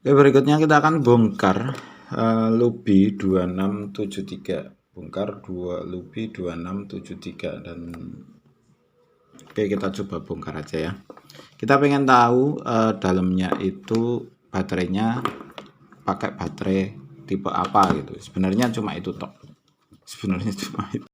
Oke, berikutnya kita akan bongkar Lubi 2673. Bongkar 2 Lubi 2673 dan oke, kita coba bongkar aja ya. Kita pengen tahu dalamnya itu baterainya pakai baterai tipe apa gitu. Sebenarnya cuma itu tok. Sebenarnya cuma itu.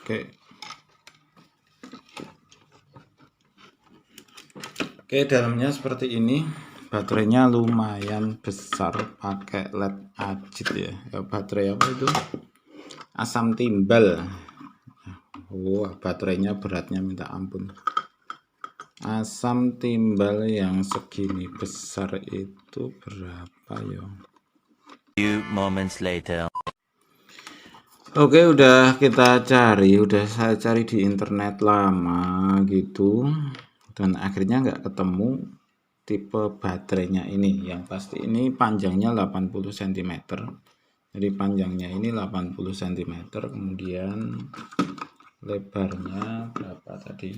Oke. Oke, dalamnya seperti ini. Baterainya lumayan besar, pakai LED ajit ya. Baterai apa itu? Asam timbal. Wah, baterainya beratnya minta ampun. Asam timbal yang segini besar itu berapa ya? Few moments later. Oke, udah kita cari, udah saya cari di internet lama gitu, dan akhirnya nggak ketemu tipe baterainya ini. Yang pasti ini panjangnya 80 cm. Jadi panjangnya ini 80 cm, kemudian lebarnya berapa tadi?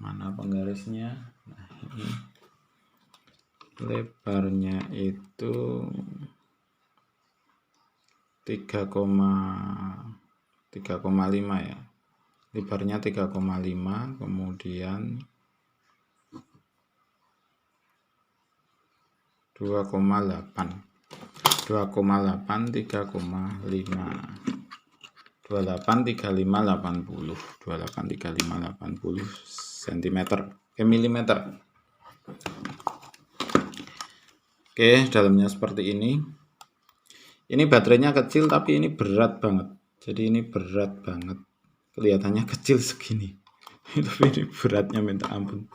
Mana penggarisnya? Nah, ini lebarnya itu 3,5 ya. Lebarnya 3,5, kemudian 2,8. 2,8 3,5. 28 35 80. 28 35 80 cm ke milimeter. Oke, dalamnya seperti ini. Ini baterainya kecil tapi ini berat banget. Jadi ini berat banget. Kelihatannya kecil segini. Tapi ini beratnya minta ampun.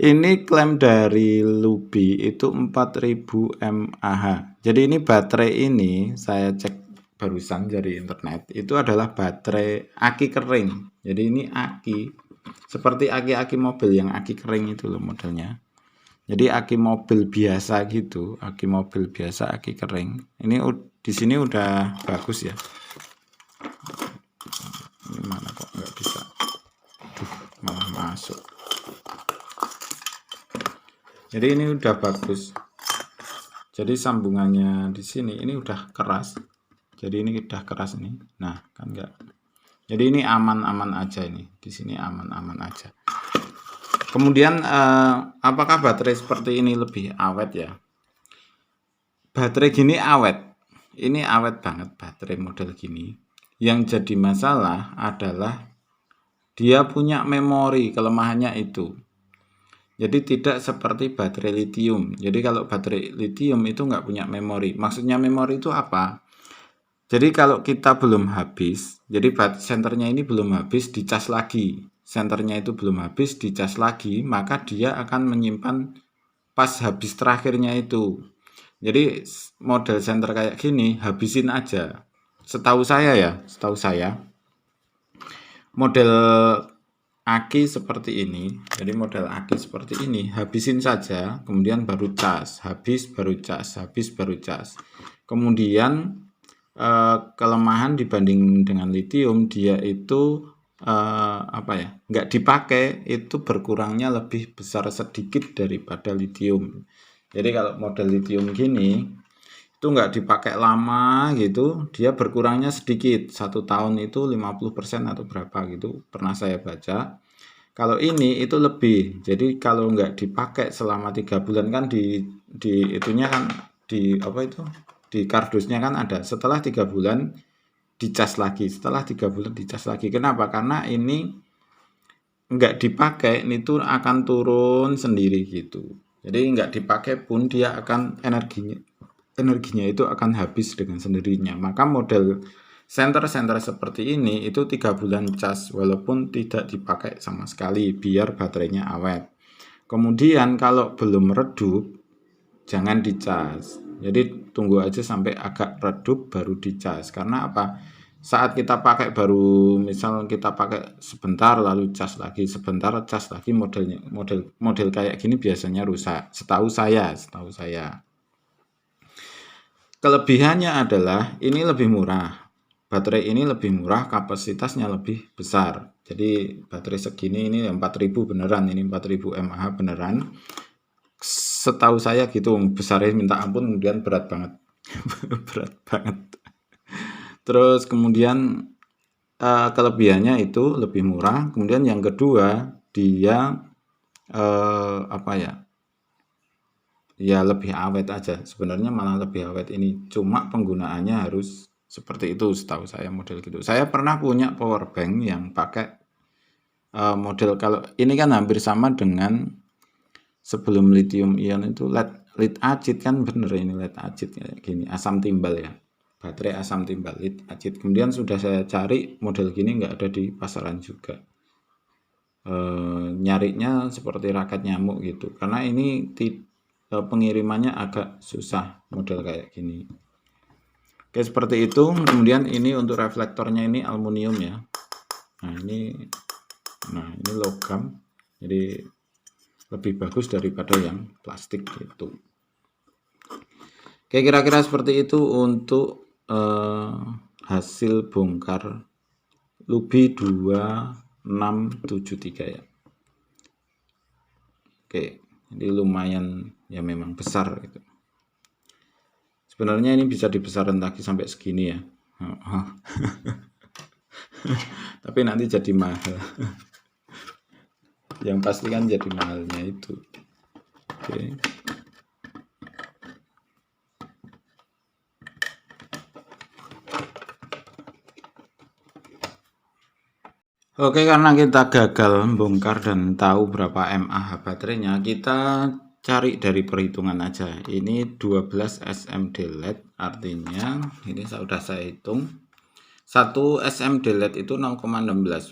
Ini klaim dari Lubi itu 4000 mAh. Jadi ini baterai ini saya cek barusan dari internet, itu adalah baterai aki kering. Jadi ini aki seperti aki-aki mobil yang aki kering itu loh modelnya. Jadi aki mobil biasa gitu, aki mobil biasa aki kering. Ini di sini udah bagus ya. Ini mana kok nggak bisa? Aduh, malah masuk. Jadi ini udah bagus. Jadi sambungannya di sini ini udah keras. Jadi ini udah keras nih. Nah, kan enggak. Jadi ini aman-aman aja ini. Di sini aman-aman aja. Kemudian apakah baterai seperti ini lebih awet ya? Baterai gini awet. Ini awet banget baterai model gini. Yang jadi masalah adalah dia punya memori, kelemahannya itu. Jadi tidak seperti baterai lithium. Jadi kalau baterai lithium itu nggak punya memori. Maksudnya memori itu apa? Jadi kalau kita belum habis, jadi senternya ini belum habis, dicas lagi. Senternya itu belum habis, dicas lagi, maka dia akan menyimpan pas habis terakhirnya itu. Jadi model senter kayak gini, habisin aja. Setahu saya ya, setahu saya, model aki seperti ini. Jadi model aki seperti ini, habisin saja, kemudian baru cas, habis baru cas, habis baru cas. Kemudian kelemahan dibanding dengan lithium, dia itu apa ya, nggak dipakai itu berkurangnya lebih besar sedikit daripada lithium. Jadi kalau model lithium gini itu nggak dipakai lama gitu, dia berkurangnya sedikit. 1 tahun itu 50% atau berapa gitu, pernah saya baca. Kalau ini itu lebih. Jadi kalau nggak dipakai selama 3 bulan kan di itunya kan di apa itu, di kardusnya kan ada. Setelah 3 bulan dicas lagi. Setelah 3 bulan dicas lagi. Kenapa? Karena ini nggak dipakai itu akan turun sendiri gitu. Jadi nggak dipakai pun dia akan energinya itu akan habis dengan sendirinya. Maka model senter-senter seperti ini itu 3 bulan cas walaupun tidak dipakai sama sekali biar baterainya awet. Kemudian kalau belum redup jangan dicas. Jadi tunggu aja sampai agak redup baru dicas. Karena apa? saat kita pakai baru, misal kita pakai sebentar lalu cas lagi, sebentar cas lagi, model kayak gini biasanya rusak. Setahu saya. Kelebihannya adalah ini lebih murah. Baterai ini lebih murah, kapasitasnya lebih besar. Jadi baterai segini ini 4000 beneran, ini 4000 mAh beneran. Setahu saya gitu, besarnya minta ampun, kemudian berat banget. Berat banget. Terus kemudian kelebihannya itu lebih murah. Kemudian yang kedua, dia ya lebih awet aja. Sebenarnya malah lebih awet ini. Cuma penggunaannya harus seperti itu, setahu saya model gitu. Saya pernah punya power bank yang pakai model, kalau ini kan hampir sama dengan sebelum lithium ion itu lead acid kan, bener ini lead acid kayak gini, asam timbal ya. Baterai asam timbal lead acid. Kemudian sudah saya cari model gini nggak ada di pasaran juga. Nyarinya seperti raket nyamuk gitu, karena ini pengirimannya agak susah model kayak gini. Oke, seperti itu. Kemudian ini untuk reflektornya ini aluminium ya. Nah ini logam, jadi lebih bagus daripada yang plastik gitu. Oke, kira-kira seperti itu untuk hasil bongkar Luby 2673 ya. Oke, jadi lumayan ya, memang besar gitu. Sebenarnya ini bisa dibesarin lagi sampai segini ya. Tapi nanti jadi mahal. Yang pasti kan jadi mahalnya itu. Oke. Oke, karena kita gagal membongkar dan tahu berapa mAh baterainya, kita cari dari perhitungan aja. Ini 12 SMD LED, artinya ini sudah saya hitung. 1 SMD LED itu 0,16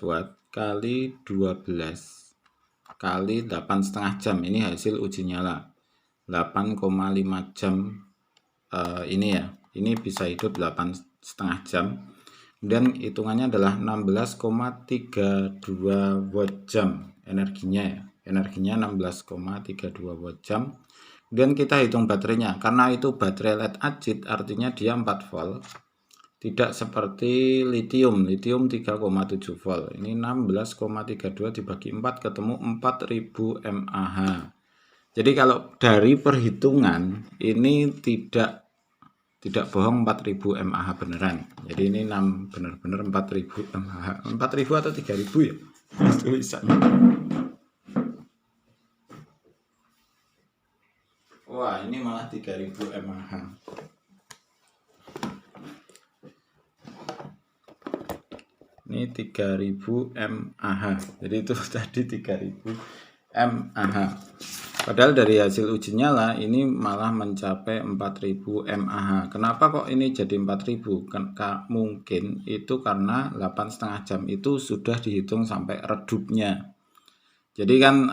watt kali 12 kali 8,5 jam. Ini hasil uji nyala. 8,5 jam ini ya. Ini bisa hidup 8,5 jam. Dan hitungannya adalah 16,32 watt jam energinya ya. Energinya 16,32 watt jam. Dan kita hitung baterainya. Karena itu baterai lead acid, artinya dia 4 volt. Tidak seperti lithium. Lithium 3,7 volt. Ini 16,32 dibagi 4 ketemu 4000 mAh. Jadi kalau dari perhitungan ini tidak bohong, 4000 mAh beneran. Jadi ini bener-bener 4000 mAh. 4000 atau 3000 ya tulisannya. Wah, ini malah 3000 mAh. Ini 3000 mAh. Jadi itu tadi 3000 mAh. Padahal dari hasil uji nyala ini malah mencapai 4000 mAh. Kenapa kok ini jadi 4000? Mungkin itu karena 8,5 jam itu sudah dihitung sampai redupnya. Jadi kan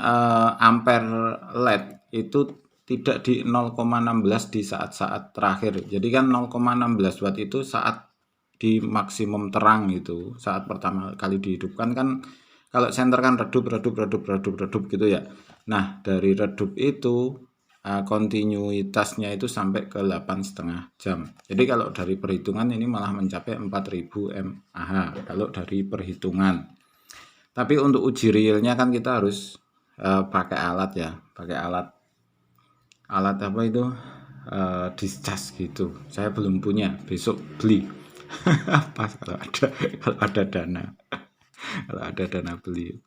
ampere LED itu tidak di 0,16 di saat-saat terakhir. Jadi kan 0,16 watt itu saat di maksimum terang itu, saat pertama kali dihidupkan kan. Kalau senter kan redup gitu ya. Nah, dari redup itu kontinuitasnya itu sampai ke 8,5 jam. Jadi kalau dari perhitungan ini malah mencapai 4000 mAh kalau dari perhitungan. Tapi untuk uji realnya kan kita harus pakai alat ya, pakai alat apa itu, discharge gitu. Saya belum punya, besok beli. Pas kalau ada dana. Kalau ada dana beli.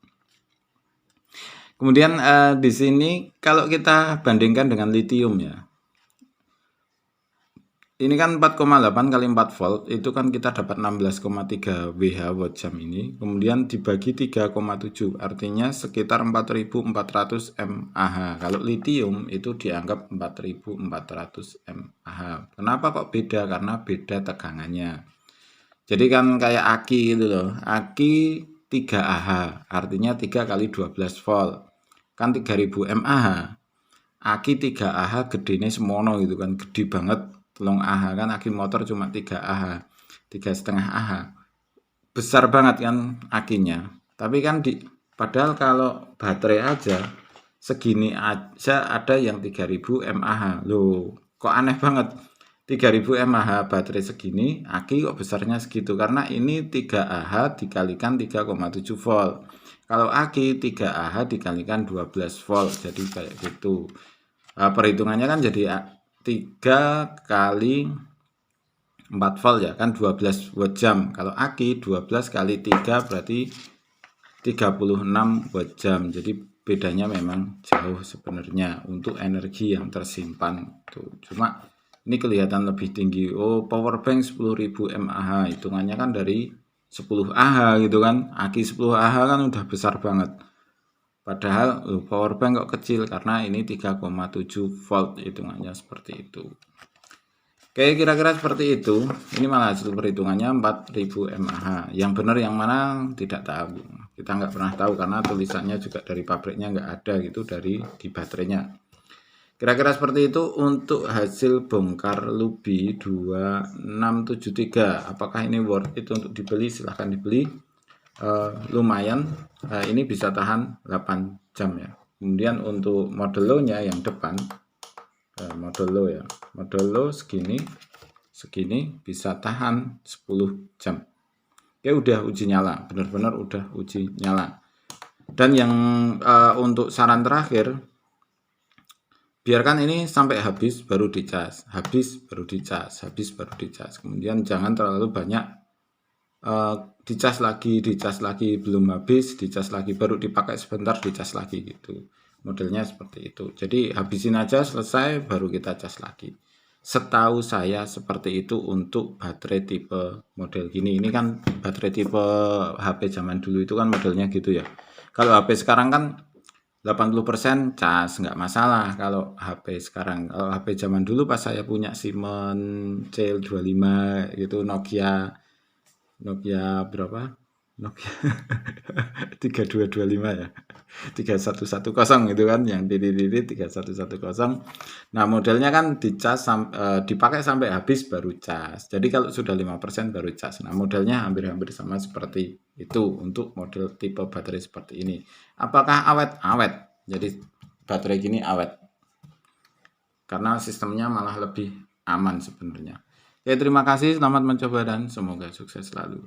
Kemudian di sini kalau kita bandingkan dengan lithium ya. Ini kan 4,8 kali 4 volt, itu kan kita dapat 16,3 Wh watt jam ini. Kemudian dibagi 3,7, artinya sekitar 4400 mAh. Kalau lithium itu dianggap 4400 mAh. Kenapa kok beda? Karena beda tegangannya. Jadi kan kayak aki gitu loh. Aki 3Ah, artinya 3 kali 12 volt. Kan 3000 mAh. Aki 3Ah gedene semono gitu kan, gede banget. 3 Ah kan aki motor cuma 3 Ah, 3,5 Ah. besar banget kan akinya. Tapi kan padahal kalau baterai aja segini aja ada yang 3000 mAh. Loh, kok aneh banget. 3000 mAh baterai segini, aki kok besarnya segitu? Karena ini 3Ah dikalikan 3,7 volt. Kalau aki 3Ah dikalikan 12 volt, jadi kayak gitu. Perhitungannya kan jadi 3 kali 4 volt ya kan 12 watt jam. Kalau aki 12 kali 3 berarti 36 watt jam. Jadi bedanya memang jauh sebenarnya untuk energi yang tersimpan tuh. Cuma ini kelihatan lebih tinggi. Oh, power bank 10.000 mAh. Hitungannya kan dari 10 Ah gitu kan. Aki 10 Ah kan udah besar banget. Padahal power bank kok kecil karena ini 3,7 volt hitungannya seperti itu. Oke, kira-kira seperti itu. Ini malah hasil perhitungannya 4000 mAh. Yang benar yang mana tidak tahu. Kita nggak pernah tahu karena tulisannya juga dari pabriknya nggak ada gitu dari di baterainya. Kira-kira seperti itu untuk hasil bongkar Lubi 2673. Apakah ini worth it untuk dibeli? Silahkan dibeli. Lumayan. Ini bisa tahan 8 jam ya. Kemudian untuk model low-nya yang depan. Model low ya, model low segini bisa tahan 10 jam. Oke, udah uji nyala, benar-benar udah uji nyala. Dan yang untuk saran terakhir, biarkan ini sampai habis baru dicas, habis baru dicas. Kemudian jangan terlalu banyak dicas lagi belum habis, dicas lagi baru dipakai sebentar, dicas lagi gitu. Modelnya seperti itu. Jadi habisin aja selesai baru kita cas lagi. Setahu saya seperti itu untuk baterai tipe model gini. Ini kan baterai tipe HP zaman dulu itu kan modelnya gitu ya. Kalau HP sekarang kan 80% cas nggak masalah kalau HP sekarang. Kalau HP zaman dulu pas saya punya Siemens CL25 gitu, Nokia berapa? Nokia 3225 ya. 3110 gitu kan yang titik 3110. Nah, modelnya kan dipakai sampai habis baru cas. Jadi kalau sudah 5% baru cas. Nah, modelnya hampir-hampir sama seperti itu untuk model tipe baterai seperti ini. Apakah awet? Awet. Jadi baterai gini awet. Karena sistemnya malah lebih aman sebenarnya. Oke, terima kasih, selamat mencoba dan semoga sukses selalu.